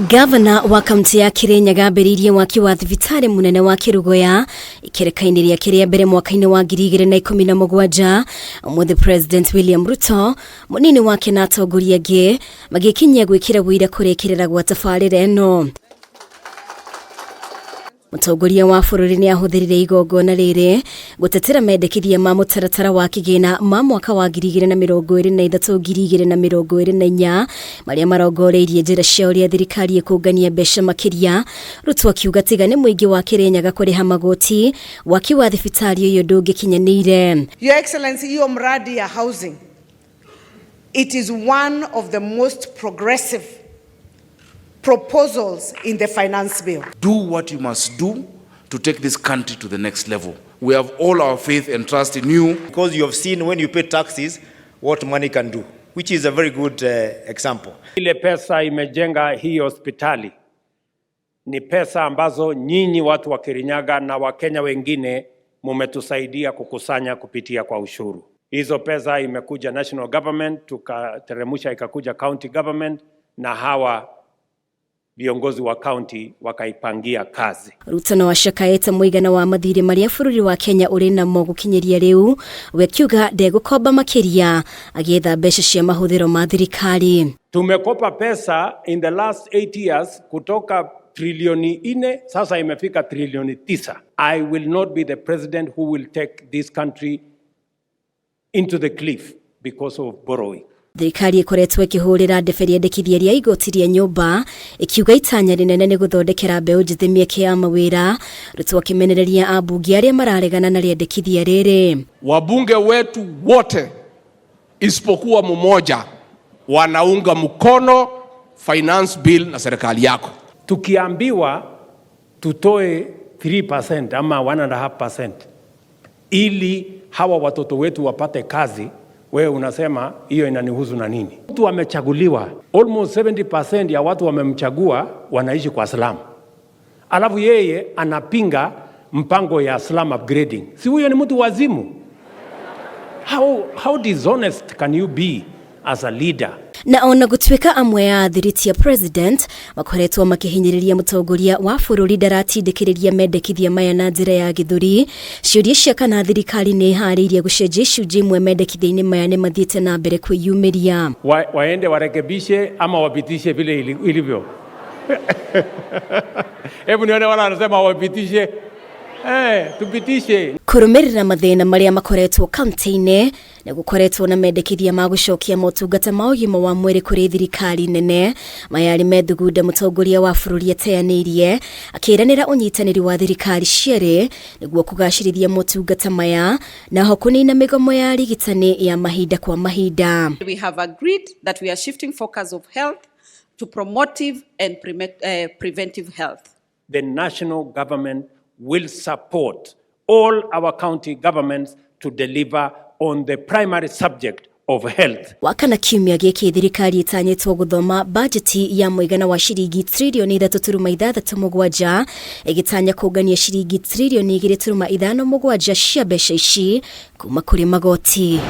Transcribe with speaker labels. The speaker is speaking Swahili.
Speaker 1: Gavana wa kaunti ya Kirinyaga ambĩrĩirie waki wa THIBITARI munene wa KERUGOYA ikereka-inĩ rĩa mbere mwaka-inĩ wa 2017. Mothe President William Ruto munini wake na atongoria angĩ magĩkinyia gwĩkĩra wĩira kũrekerera gwa tabarĩra ĩno. Mũtongoria wa bũrũri nĩ ahũthĩrire igongona rĩrĩ gũtetera mendekithia ma mũtaratara wa kĩgĩna ma mwaka wa 2023-2024 marĩa marongoreirie njĩra cia ũrĩa thirikari ĩkũngania mbeca makĩria. Ruto akiuga tiga nĩ mũingĩ wa Kirinyaga kũrĩha magoti, waki wa thibitarĩ ũyũ ndũngĩkinyanĩire.
Speaker 2: Your Excellency, hiyo mradi ya housing, it is one of the most progressive proposals in the finance bill.
Speaker 3: Do what you must do to take this country to the next level. We have all our faith and trust in you.
Speaker 4: Because you have seen when you pay taxes what money can do, which is a very good example.
Speaker 5: Ile pesa imejenga hii hospitali ni pesa ambazo nyinyi watu wa Kirinyaga na Wakenya wengine mumetusaidia kukusanya kupitia kwa ushuru. Hizo pesa imekuja national government, tukateremusha ikakuja county government, na hawa viongozi wa county wakaipangia kazi.
Speaker 1: Ruto no ashakaĩte mũigana wa mathirĩ marĩa bũrũri wa Kenya ũrĩ namo gũkinyeria rĩu, we akiuga ndegũkomba makĩria agĩetha mbeca cia mahũthĩro ma thirikari.
Speaker 5: Tumekopa pesa in the last 8 years kutoka trilioni 4 sasa imefika trilioni 9. I will not be the president who will take this country into the cliff because of borrowing.
Speaker 1: Thirikari ĩkoretwo ĩkĩhũrĩra ndebe rĩendekithia rĩa igoti rĩa nyũmba ikiuga itanya rĩnene nĩ gũthondekera mbeũ njĩthĩ mĩeke ya mawĩra. Ruto akĩmenereria ambunge arĩa mararegana na rĩendekithia rĩrĩ.
Speaker 6: Wabunge wetu wote isipokuwa mmoja wanaunga mkono finance bill na serikali yako.
Speaker 5: Tukiambiwa tutoe 3% ama 1.5% ili hawa watoto wetu wapate kazi, wewe unasema hiyo inanihusu na nini? Mtu amechaguliwa, almost 70% ya watu wamemchagua wanaishi kwa slum. Alafu yeye anapinga mpango ya slum upgrading. Si huyo ni mtu wazimu? How dishonest can you be as a leader?
Speaker 1: Na ona gũtuĩka amwe ya athiriti ya president makoretwo makĩhinyĩrĩria mũtongoria wa bũrũri ndaratindĩkĩrĩria mendekithia maya na njĩra ya gĩthũri, ciũria cia kana thirikari nĩ iharĩirie gũcenjia icunjĩ imwe mendekithia-inĩ maya nĩ mathiĩte na mbere kwĩyumĩria.
Speaker 5: Waende warekebishe ama wapitishe vile ilivyo. Hebu nione wala wanasema wapitishe. Tupitishe.
Speaker 1: Kũrũmĩrĩra mathĩna marĩa makoretwo kaunti-inĩ nĩ gũkoretwo na mendekithia ma gũcokia motungata ma ũgima wa mwĩrĩ kũrĩ thirikari nene. Maya arĩ methugunda mũtongoria wa bũrũri ateanĩirie akĩĩranĩra ũnyitanĩri wa thirikari cierĩ nĩguo kũgacĩrithia motungata maya na ho kũnina mĩgomo ya arigitani ya mahinda kwa mahinda.
Speaker 7: We have agreed that we are shifting focus of health to promotive and preventive health.
Speaker 5: The national government will support all our county governments to deliver on the primary subject of health.
Speaker 1: Wakana kiumia gĩkĩ thirikari ĩtanyĩtwo gũthoma bajeti ya mũigana wa ciringi trilioni 3.67 ĩgĩtanya kũngania ciringi trilioni 2.57 cia mbeca ici kuma kũrĩ magoti.